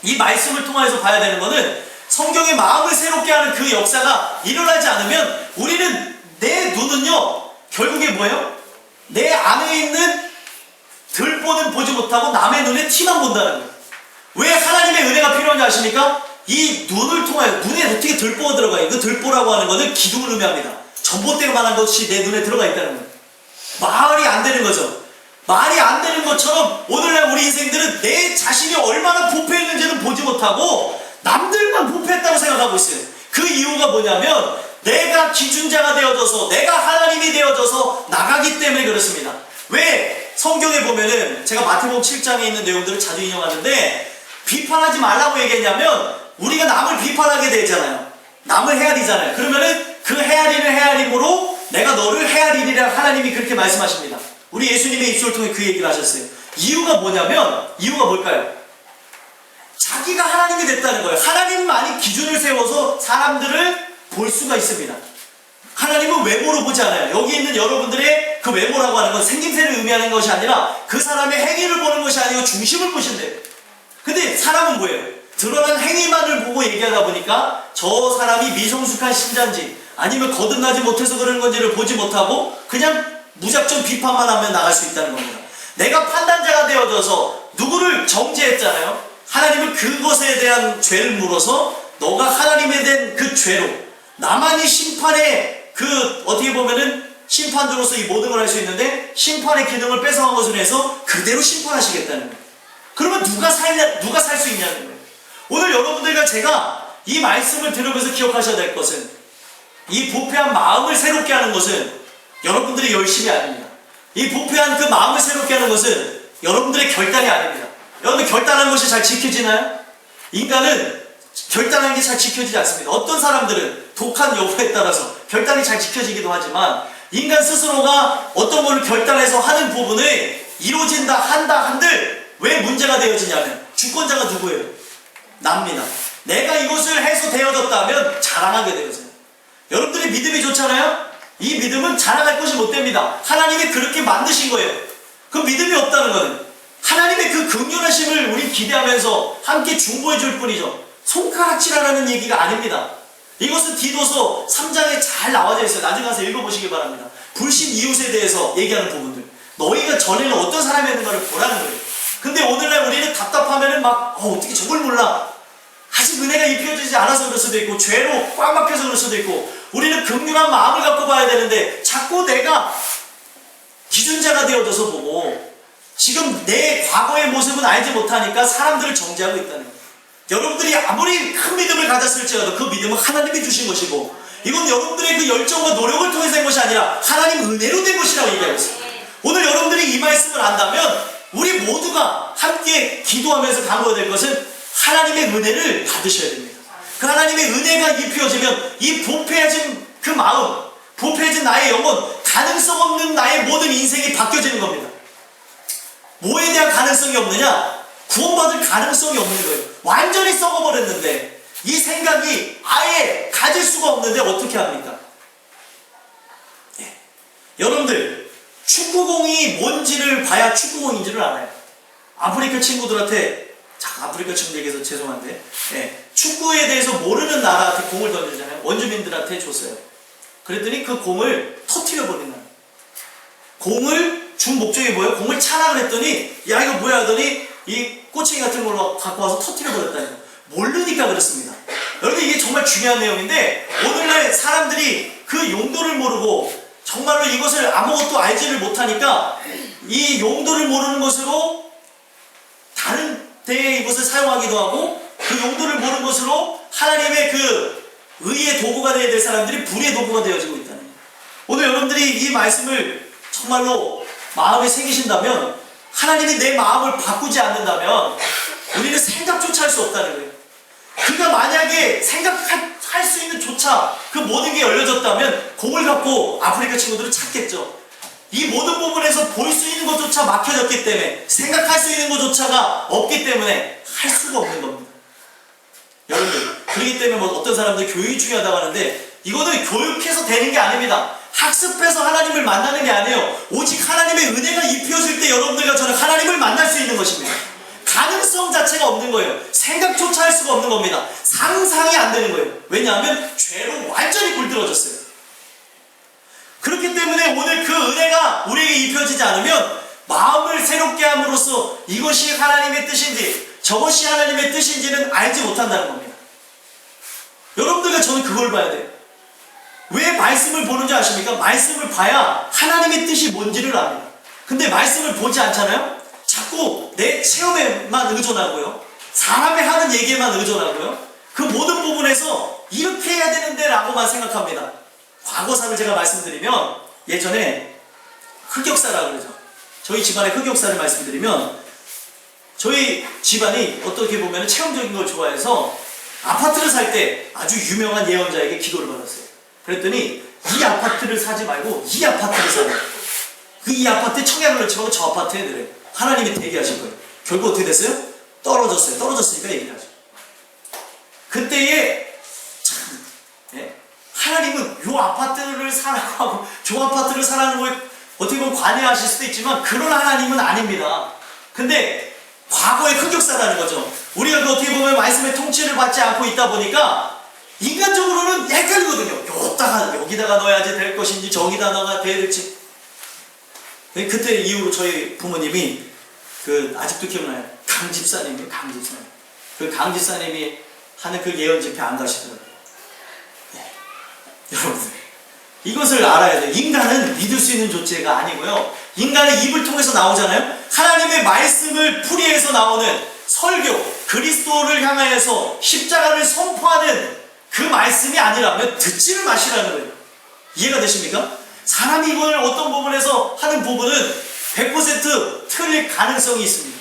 이 말씀을 통해서 봐야 되는 것은 성경의 마음을 새롭게 하는 그 역사가 일어나지 않으면 우리는 내 눈은요 결국에 뭐예요? 내 안에 있는 들보는 보지 못하고 남의 눈에 티만 본다는 거예요. 왜 하나님의 은혜가 필요한지 아십니까? 이 눈을 통하여 눈에 어떻게 들보가 들어가요? 그 들보라고 하는 것은 기둥을 의미합니다. 전봇대만한 것이 내 눈에 들어가 있다는 거예요. 말이 안 되는 거죠. 말이 안 되는 것처럼 오늘날 우리 인생들은 내 자신이 얼마나 부패했는지는 보지 못하고 남들만 부패했다고 생각하고 있어요. 그 이유가 뭐냐면 내가 기준자가 되어져서 내가 하나님이 되어져서 나가기 때문에 그렇습니다. 왜? 성경에 보면은 제가 마태복음 7장에 있는 내용들을 자주 인용하는데 비판하지 말라고 얘기했냐면 우리가 남을 비판하게 되잖아요. 남을 헤아리잖아요. 그러면은 그 헤아리는 헤아림으로 내가 너를 헤아리리라 하나님이 그렇게 말씀하십니다. 우리 예수님의 입술을 통해 그 얘기를 하셨어요. 이유가 뭐냐면 이유가 뭘까요? 자기가 하나님이 됐다는 거예요. 하나님만이 기준을 세워서 사람들을 볼 수가 있습니다. 하나님은 외모로 보지 않아요. 여기 있는 여러분들의 그 외모라고 하는 건 생김새를 의미하는 것이 아니라 그 사람의 행위를 보는 것이 아니고 중심을 보신대요. 근데 사람은 뭐예요? 드러난 행위만을 보고 얘기하다 보니까 저 사람이 미성숙한 신자인지 아니면 거듭나지 못해서 그런 건지를 보지 못하고 그냥 무작정 비판만 하면 나갈 수 있다는 겁니다. 내가 판단자가 되어져서 누구를 정죄했잖아요. 하나님은 그것에 대한 죄를 물어서 너가 하나님에 대한 그 죄로 나만이 심판의 그 어떻게 보면은 심판주로서 이 모든 걸 할 수 있는데 심판의 기능을 뺏어간 것으로 해서 그대로 심판하시겠다는 거예요. 그러면 누가 살 수 있냐는 거예요. 오늘 여러분들과 제가 이 말씀을 들으면서 기억하셔야 될 것은 이 부패한 마음을 새롭게 하는 것은 여러분들의 열심이 아닙니다. 이 부패한 그 마음을 새롭게 하는 것은 여러분들의 결단이 아닙니다. 여러분 결단한 것이 잘 지켜지나요? 인간은 결단한 게 잘 지켜지지 않습니다. 어떤 사람들은 독한 여부에 따라서 결단이 잘 지켜지기도 하지만 인간 스스로가 어떤 것을 결단해서 하는 부분을 이루어진다 한다 한들 왜 문제가 되어지냐면 주권자가 누구예요? 납니다. 내가 이것을 해서 되어졌다면 자랑하게 되어져요. 여러분들이 믿음이 좋잖아요? 이 믿음은 자랑할 것이 못 됩니다. 하나님이 그렇게 만드신 거예요. 그 믿음이 없다는 거는 하나님의 그 긍휼하심을 우리 기대하면서 함께 중보해 줄 뿐이죠. 손가락질하라는 얘기가 아닙니다. 이것은 디도서 3장에 잘 나와져 있어요. 나중에 가서 읽어보시기 바랍니다. 불신 이웃에 대해서 얘기하는 부분들. 너희가 전에는 어떤 사람이었는가를 보라는 거예요. 근데 오늘날 우리는 답답하면은 막 어떻게 저걸 몰라. 아직 은혜가 입혀지지 않아서 그럴 수도 있고 죄로 꽉 막혀서 그럴 수도 있고 우리는 긍휼한 마음을 갖고 봐야 되는데 자꾸 내가 기준자가 되어져서 보고 지금 내 과거의 모습은 알지 못하니까 사람들을 정죄하고 있다는 거예요. 여러분들이 아무리 큰 믿음을 가졌을지라도 그 믿음은 하나님이 주신 것이고 이건 여러분들의 그 열정과 노력을 통해서 된 것이 아니라 하나님 은혜로 된 것이라고 얘기하고 있습니다. 오늘 여러분들이 이 말씀을 안다면 우리 모두가 함께 기도하면서 강구해야 될 것은 하나님의 은혜를 받으셔야 됩니다. 그 하나님의 은혜가 입혀지면 이 부패해진 그 마음, 부패해진 나의 영혼, 가능성 없는 나의 모든 인생이 바뀌어지는 겁니다. 뭐에 대한 가능성이 없느냐? 구원받을 가능성이 없는 거예요. 완전히 썩어버렸는데 이 생각이 아예 가질 수가 없는데 어떻게 합니까? 예. 여러분들 축구공이 뭔지를 봐야 축구공인지를 알아요. 아프리카 친구들한테 아프리카 친구들에게서 죄송한데 축구에 대해서 모르는 나라한테 공을 던지잖아요. 원주민들한테 줬어요. 그랬더니 그 공을 터뜨려 버린다. 공을 준 목적이 뭐예요? 공을 차라 그랬더니 야 이거 뭐야 하더니 이 꼬챙이 같은 걸로 갖고 와서 터뜨려 버렸다니까. 모르니까 그렇습니다. 여러분 이게 정말 중요한 내용인데 오늘날 사람들이 그 용도를 모르고 정말로 이것을 아무것도 알지를 못하니까 이 용도를 모르는 것으로 다른 데에 이것을 사용하기도 하고 그 용도를 모르는 것으로 하나님의 그 의의 도구가 되어야 될 사람들이 불의 도구가 되어지고 있다는 거예요. 오늘 여러분들이 이 말씀을 정말로 마음에 새기신다면 하나님이 내 마음을 바꾸지 않는다면 우리는 생각조차 할 수 없다는 거예요. 그가 만약에 생각할 수 있는 조차 그 모든 게 열려졌다면 공을 갖고 아프리카 친구들은 찾겠죠. 이 모든 부분에서 볼 수 있는 것조차 막혀졌기 때문에 생각할 수 있는 것조차가 없기 때문에 할 수가 없는 겁니다. 여러분들 그렇기 때문에 뭐 어떤 사람들 교육이 중요하다고 하는데 이거는 교육해서 되는 게 아닙니다. 학습해서 하나님을 만나는 게 아니에요. 오직 하나님의 은혜가 입혀질 때 여러분들과 저는 하나님을 만날 수 있는 것입니다. 가능성 자체가 없는 거예요. 생각조차 할 수가 없는 겁니다. 상상이 안 되는 거예요. 왜냐하면 죄로 완전히 물들어졌어요. 그렇기 때문에 오늘 그 은혜가 우리에게 입혀지지 않으면 마음을 새롭게 함으로써 이것이 하나님의 뜻인지 저것이 하나님의 뜻인지는 알지 못한다는 겁니다. 여러분들과 저는 그걸 봐야 돼요. 왜 말씀을 보는지 아십니까? 말씀을 봐야 하나님의 뜻이 뭔지를 압니다. 근데 말씀을 보지 않잖아요? 자꾸 내 체험에만 의존하고요. 사람이 하는 얘기에만 의존하고요. 그 모든 부분에서 이렇게 해야 되는데 라고만 생각합니다. 과거사를 제가 말씀드리면 예전에 흑역사라고 그러죠. 저희 집안의 흑역사를 말씀드리면 저희 집안이 어떻게 보면 체험적인 걸 좋아해서 아파트를 살 때 아주 유명한 예언자에게 기도를 받았어요. 그랬더니 이 아파트를 사지 말고 이 아파트를 사라. 이 아파트에 청약을 넣지 말고 저 아파트에 넣으래. 하나님이 대기하신 거예요. 결국 어떻게 됐어요? 떨어졌어요. 떨어졌으니까 얘기를 하죠. 그때에 참, 예? 하나님은 요 아파트를 사라고 하고 저 아파트를 사라는 거에 어떻게 보면 관여하실 수도 있지만 그런 하나님은 아닙니다. 근데 과거의 흑역사라는 거죠. 우리가 그 어떻게 보면 말씀의 통치를 받지 않고 있다 보니까 인간적으로는 헷갈리거든요. 여기다가 넣어야지 될 것인지 저기다 넣어야 될지. 그때 이후로 저희 부모님이 아직도 기억나요. 강집사님이 강집사님이 하는 그 예언 집회 안 가시더라고요. 네. 여러분들 이것을 알아야 돼요. 인간은 믿을 수 있는 존재가 아니고요. 인간의 입을 통해서 나오잖아요. 하나님의 말씀을 풀이해서 나오는 설교, 그리스도를 향하여서 십자가를 선포하는 그 말씀이 아니라면 듣지를 마시라는 거예요. 이해가 되십니까? 사람이 이걸 어떤 부분에서 하는 부분은 100% 틀릴 가능성이 있습니다.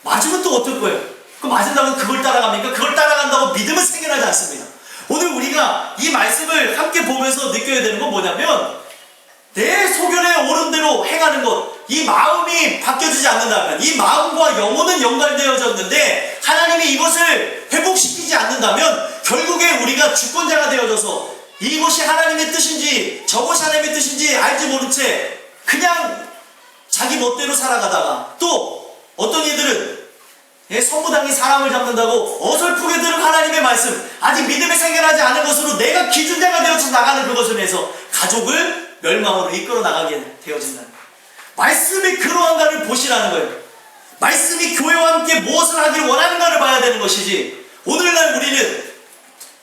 맞으면 또 어떨 거예요? 맞은다고 그걸 따라갑니까? 그걸 따라간다고 믿음은 생겨나지 않습니다. 오늘 우리가 이 말씀을 함께 보면서 느껴야 되는 건 뭐냐면 내 소견에 옳은 대로 행하는 것, 이 마음이 바뀌어지지 않는다면, 이 마음과 영혼은 연관되어졌는데 하나님이 이것을 회복시키지 않는다면 결국에 우리가 주권자가 되어져서 이것이 하나님의 뜻인지 저것이 하나님의 뜻인지 알지 모른 채 그냥 자기 멋대로 살아가다가, 또 어떤 이들은 성무당이 사람을 잡는다고 어설프게 들은 하나님의 말씀, 아직 믿음이 생겨나지 않은 것으로 내가 기준자가 되어서 나가는 그것을 해서 가족을 멸망으로 이끌어 나가게 되어진다는 거예요. 말씀이 그러한가를 보시라는 거예요. 말씀이 교회와 함께 무엇을 하기를 원하는가를 봐야 되는 것이지, 오늘날 우리는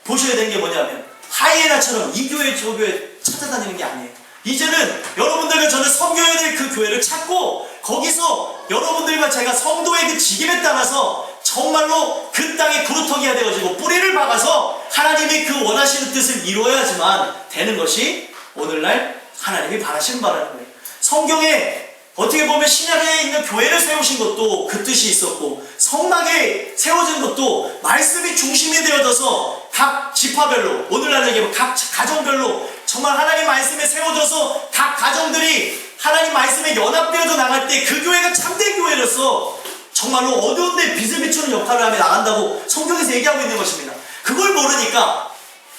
보셔야 되는 게 뭐냐면 하이에나처럼 이 교회 저 교회 찾아다니는 게 아니에요. 이제는 여러분들과 저는 섬겨야 될 그 교회를 찾고 거기서 여러분들과 제가 성도의 그 직임에 따라서 정말로 그 땅에 그루터기가 되어지고 뿌리를 박아서 하나님이 그 원하시는 뜻을 이루어야지만 되는 것이 오늘날 하나님이 바라시는 바라는 거예요. 성경에 어떻게 보면 신약에 있는 교회를 세우신 것도 그 뜻이 있었고, 성막에 세워진 것도 말씀이 중심이 되어져서 각 지파별로, 오늘날 얘기하면 각 가정별로 정말 하나님 말씀에 세워져서 각 가정들이 하나님 말씀에 연합되어져 나갈 때 그 교회가 참된 교회로서 정말로 어두운 데 빛을 비추는 역할을 하며 나간다고 성경에서 얘기하고 있는 것입니다. 그걸 모르니까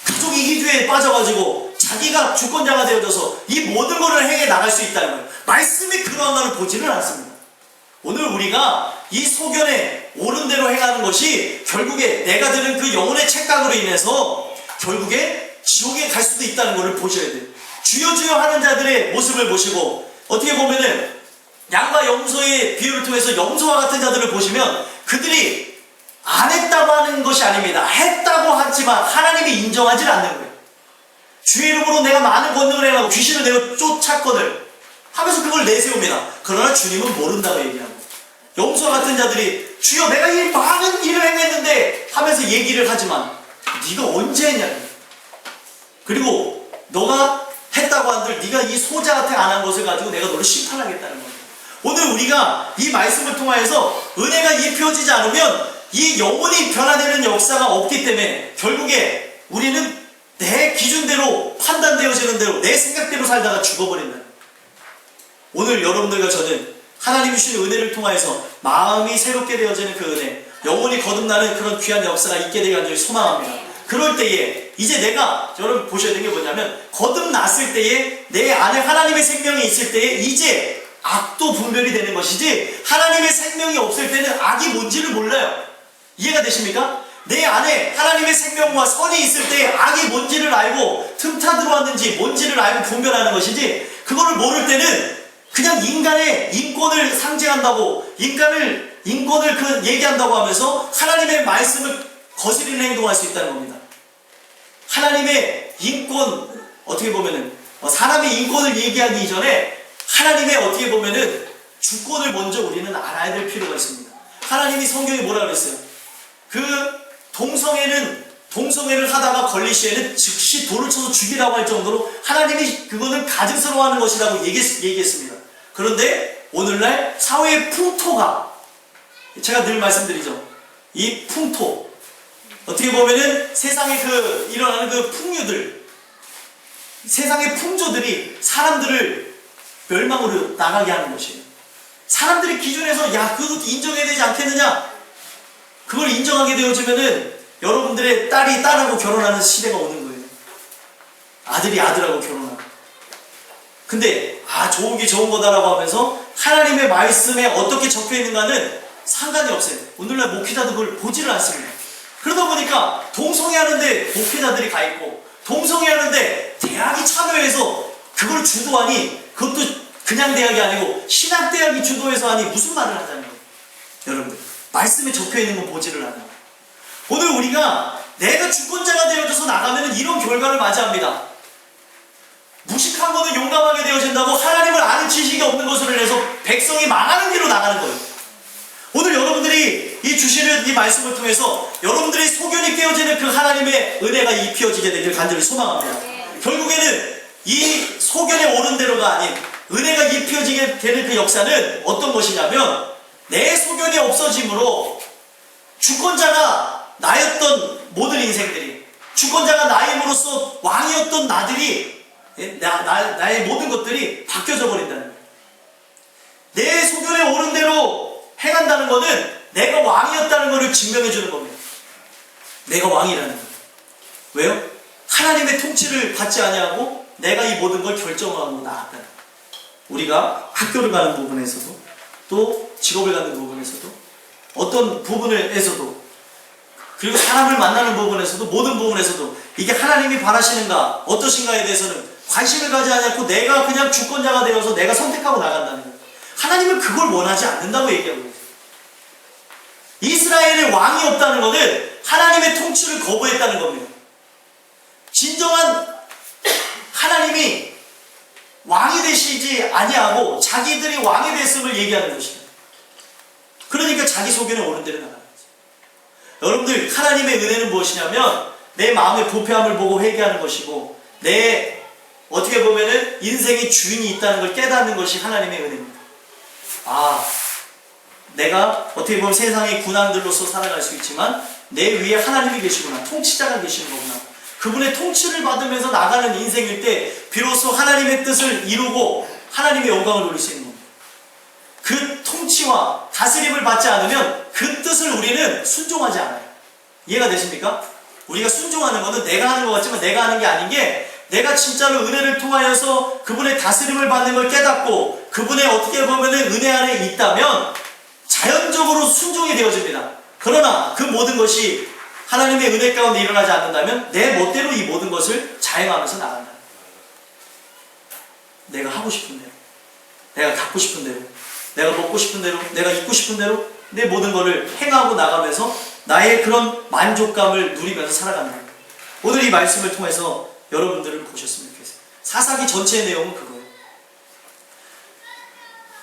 가족 이기주의에 빠져가지고 자기가 주권자가 되어져서 이 모든 것을 행해 나갈 수 있다는 거예요. 말씀이 그러한 것을 보지는 않습니다. 오늘 우리가 이 소견에 옳은 대로 행하는 것이 결국에 내가 들은 그 영혼의 착각으로 인해서 결국에 지옥에 갈 수도 있다는 것을 보셔야 돼요. 주여 주여 하는 자들의 모습을 보시고, 어떻게 보면은 양과 염소의 비유를 통해서 염소와 같은 자들을 보시면 그들이 안 했다고 하는 것이 아닙니다. 했다고 하지만 하나님이 인정하지 않는 거예요. 주의 이름으로 내가 많은 권능을 행하고 귀신을 내어 쫓았거늘 하면서 그걸 내세웁니다. 그러나 주님은 모른다고 얘기하고, 염소와 같은 자들이 주여 내가 이 많은 일을 행했는데 하면서 얘기를 하지만 네가 언제 했냐, 그리고 너가 했다고 한들 네가 이 소자한테 안 한 것을 가지고 내가 너를 심판하겠다는 겁니다. 오늘 우리가 이 말씀을 통하여서 은혜가 입혀지지 않으면 이 영혼이 변화되는 역사가 없기 때문에 결국에 우리는 내 기준대로 판단되어지는 대로 내 생각대로 살다가 죽어버린다. 오늘 여러분들과 저는 하나님이 주신 은혜를 통하여서 마음이 새롭게 되어지는 그 은혜, 영혼이 거듭나는 그런 귀한 역사가 있게 되길 간절히 소망합니다. 그럴 때에 이제 내가, 여러분 보셔야 되는 게 뭐냐면, 거듭났을 때에 내 안에 하나님의 생명이 있을 때에 이제 악도 분별이 되는 것이지, 하나님의 생명이 없을 때는 악이 뭔지를 몰라요. 이해가 되십니까? 내 안에 하나님의 생명과 선이 있을 때 악이 뭔지를 알고 틈타 들어왔는지 뭔지를 알고 분별하는 것이지, 그거를 모를 때는 그냥 인간의 인권을 상징한다고, 인권을 얘기한다고 하면서 하나님의 말씀을 거스리는 행동을 할 수 있다는 겁니다. 하나님의 인권, 어떻게 보면은 사람의 인권을 얘기하기 이전에 하나님의 어떻게 보면은 주권을 먼저 우리는 알아야 될 필요가 있습니다. 하나님이 성경에 뭐라 그랬어요? 그 동성애를 하다가 걸릴 시에는 즉시 돌을 쳐서 죽이라고 할 정도로 하나님이 그거는 가증스러워하는 것이라고 얘기했습니다. 그런데 오늘날 사회의 풍토가, 제가 늘 말씀드리죠, 이 풍토, 어떻게 보면은 세상에 일어나는 그 풍류들, 세상의 풍조들이 사람들을 멸망으로 나가게 하는 것이에요. 사람들의 기준에서 야, 그것도 인정해야 되지 않겠느냐, 그걸 인정하게 되어지면은 여러분들의 딸이 딸하고 결혼하는 시대가 오는 거예요. 아들이 아들하고 결혼하고. 근데 좋은 게 좋은 거다라고 하면서 하나님의 말씀에 어떻게 적혀 있는가는 상관이 없어요. 오늘날 목회자들 그걸 보지를 않습니다. 그러다 보니까 동성애하는데 목회자들이 가 있고, 동성애하는데 대학이 참여해서 그걸 주도하니, 그것도 그냥 대학이 아니고 신학대학이 주도해서 하니 무슨 말을 하자는 거예요. 여러분들 말씀에 적혀 있는 건 보지를 않아요. 오늘 우리가 내가 주권자가 되어져서 나가면 이런 결과를 맞이합니다. 무식한 거는 용감하게 되어진다고 하나님을 아는 지식이 없는 것으로 인해서 백성이 망하는 길로 나가는 거예요. 오늘 여러분들이 이 주시는 이 말씀을 통해서 여러분들의 소견이 깨어지는 그 하나님의 은혜가 입혀지게 되길 간절히 소망합니다. 결국에는 이 소견에 오른 대로가 아닌 은혜가 입혀지게 되는 그 역사는 어떤 것이냐면, 내 소견이 없어짐으로 주권자가 나였던 모든 인생들이, 주권자가 나임으로써 왕이었던 나들이, 나의 모든 것들이 바뀌어져 버린다는 거예요. 내 소견에 오른 대로 행한다는 것은 내가 왕이었다는 것을 증명해 주는 겁니다. 내가 왕이라는 거예요. 왜요? 하나님의 통치를 받지 아니하고 내가 이 모든 걸 결정하고 나갔다는 거예요. 우리가 학교를 가는 부분에서도, 또 직업을 갖는 부분에서도, 어떤 부분에서도, 그리고 사람을 만나는 부분에서도, 모든 부분에서도 이게 하나님이 바라시는가 어떠신가에 대해서는 관심을 가지 않고 내가 그냥 주권자가 되어서 내가 선택하고 나간다는 거예요. 하나님은 그걸 원하지 않는다고 얘기하고 있어요. 이스라엘의 왕이 없다는 것은 하나님의 통치를 거부했다는 겁니다. 진정한 하나님이 왕이 되시지 아니하고 자기들이 왕이 됐음을 얘기하는 것입니다. 그러니까 자기 소견에 오른 대로 나가는 거죠. 여러분들, 하나님의 은혜는 무엇이냐면 내 마음의 부패함을 보고 회개하는 것이고, 내 어떻게 보면은 인생의 주인이 있다는 걸 깨닫는 것이 하나님의 은혜입니다. 내가 어떻게 보면 세상의 군왕들로서 살아갈 수 있지만 내 위에 하나님이 계시구나, 통치자가 계시는 거구나. 그분의 통치를 받으면서 나가는 인생일 때 비로소 하나님의 뜻을 이루고 하나님의 영광을 누릴 수 있는 겁니다. 그 통치와 다스림을 받지 않으면 그 뜻을 우리는 순종하지 않아요. 이해가 되십니까? 우리가 순종하는 것은 내가 하는 것 같지만 내가 하는 게 아닌 게, 내가 진짜로 은혜를 통하여서 그분의 다스림을 받는 걸 깨닫고 그분의 어떻게 보면 은혜 안에 있다면 자연적으로 순종이 되어집니다. 그러나 그 모든 것이 하나님의 은혜 가운데 일어나지 않는다면 내 멋대로 이 모든 것을 자행하면서 나간다. 내가 하고 싶은 대로, 내가 갖고 싶은 대로, 내가 먹고 싶은 대로, 내가 입고 싶은 대로 내 모든 것을 행하고 나가면서 나의 그런 만족감을 누리면서 살아간다. 오늘 이 말씀을 통해서 여러분들을 보셨으면 좋겠어요. 사사기 전체의 내용은 그거예요.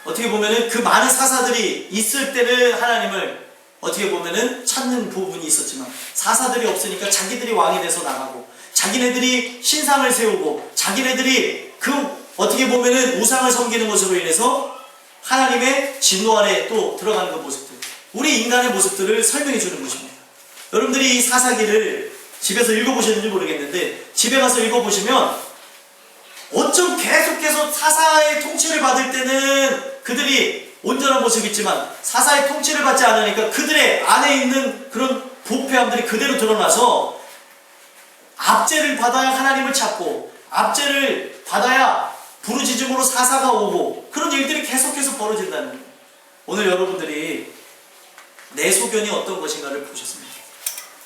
어떻게 보면은 그 많은 사사들이 있을 때는 하나님을 어떻게 보면은 찾는 부분이 있었지만, 사사들이 없으니까 자기들이 왕이 돼서 나가고, 자기네들이 신상을 세우고, 자기네들이 그 어떻게 보면은 우상을 섬기는 것으로 인해서 하나님의 진노 아래 또 들어가는 그 모습들, 우리 인간의 모습들을 설명해 주는 것입니다. 여러분들이 이 사사기를 집에서 읽어보셨는지 모르겠는데, 집에 가서 읽어보시면 어쩜 계속해서 사사의 통치를 받을 때는 그들이 온전한 모습이 있지만 사사의 통치를 받지 않으니까 그들의 안에 있는 그런 부패함들이 그대로 드러나서, 압제를 받아야 하나님을 찾고 압제를 받아야 부르짖음으로 사사가 오고, 그런 일들이 계속해서 벌어진다는 거예요. 오늘 여러분들이 내 소견이 어떤 것인가를 보셨습니다.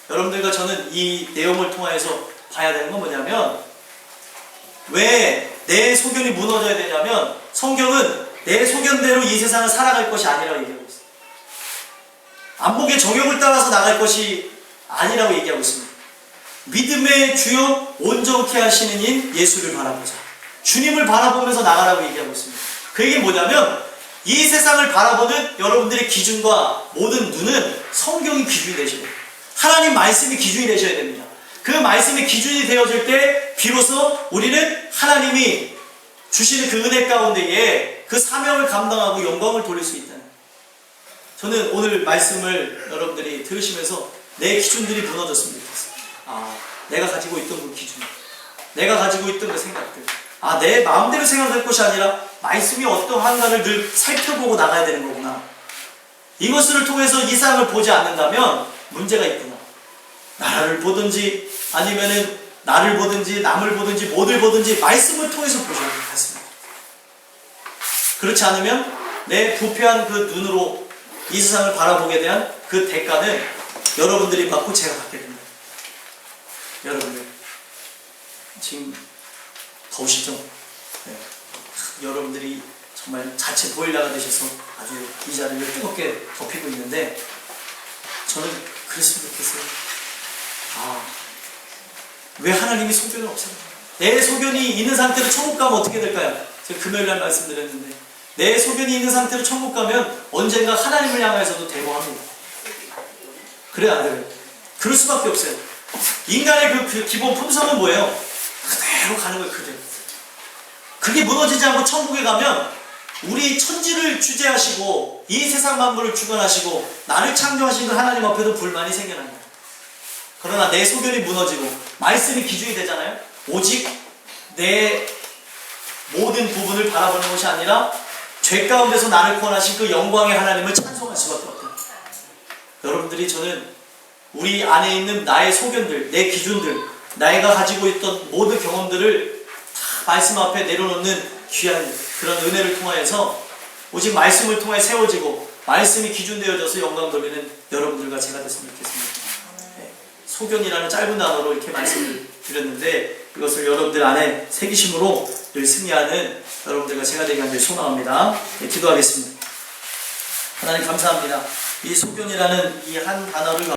여러분들과 저는 이 내용을 통해서 봐야 되는 건 뭐냐면, 왜 내 소견이 무너져야 되냐면, 성경은 내 소견대로 이 세상을 살아갈 것이 아니라고 얘기하고 있어요. 안목의 정욕을 따라서 나갈 것이 아니라고 얘기하고 있습니다. 믿음의 주요 온전케 하시는 인 예수를 바라보자. 주님을 바라보면서 나가라고 얘기하고 있습니다. 그 얘기는 뭐냐면, 이 세상을 바라보는 여러분들의 기준과 모든 눈은 성경이 기준이 되셔야 돼요. 하나님 말씀이 기준이 되셔야 됩니다. 그 말씀이 기준이 되어질 때 비로소 우리는 하나님이 주시는 그 은혜 가운데에 그 사명을 감당하고 영광을 돌릴 수 있다는 거예요. 저는 오늘 말씀을 여러분들이 들으시면서 내 기준들이 무너졌으면 좋겠어요. 내가 가지고 있던 그 기준, 내가 가지고 있던 그 생각들, 내 마음대로 생각할 것이 아니라 말씀이 어떠한가를 늘 살펴보고 나가야 되는 거구나. 이것을 통해서 이 세상을 보지 않는다면 문제가 있구나. 나라를 보든지 아니면은 나를 보든지 남을 보든지 뭐를 보든지 말씀을 통해서 보셔야 되겠습니다. 그렇지 않으면 내 부패한 그 눈으로 이 세상을 바라보게 대한 그 대가는 여러분들이 받고 제가 받게 됩니다. 여러분들 지금 더우시죠? 네. 여러분들이 정말 자체 보일러가 되셔서 아주 이 자리를 뜨겁게 덮이고 있는데 저는 그랬으면 좋겠어요. 왜 하나님이 소견을 없애요? 내 소견이 있는 상태로 천국 가면 어떻게 될까요? 제가 금요일날 말씀드렸는데 내 소견이 있는 상태로 천국 가면 언젠가 하나님을 향해서도 대모합니다. 그래 안 그래요? 그럴 수밖에 없어요. 인간의 그 기본 품성은 뭐예요? 그대로 가는 거예요. 그대로. 그게 무너지지 않고 천국에 가면 우리 천지를 주재하시고 이 세상 만물을 주관하시고 나를 창조하신 그 하나님 앞에도 불만이 생겨납니다. 그러나 내 소견이 무너지고 말씀이 기준이 되잖아요. 오직 내 모든 부분을 바라보는 것이 아니라 죄 가운데서 나를 구원하신 그 영광의 하나님을 찬송할 수밖에 없다. 여러분들이 저는 우리 안에 있는 나의 소견들, 내 기준들, 내가 가지고 있던 모든 경험들을 다 말씀 앞에 내려놓는 귀한 그런 은혜를 통하여서 오직 말씀을 통해 세워지고 말씀이 기준되어져서 영광 돌리는 여러분들과 제가 됐으면 좋겠습니다. 네. 소견이라는 짧은 단어로 이렇게 말씀을 드렸는데 이것을 여러분들 안에 새기심으로 늘 승리하는 여러분들과 제가 되게 하길 소망합니다. 네, 기도하겠습니다. 하나님 감사합니다. 이 소견이라는 이 한 단어를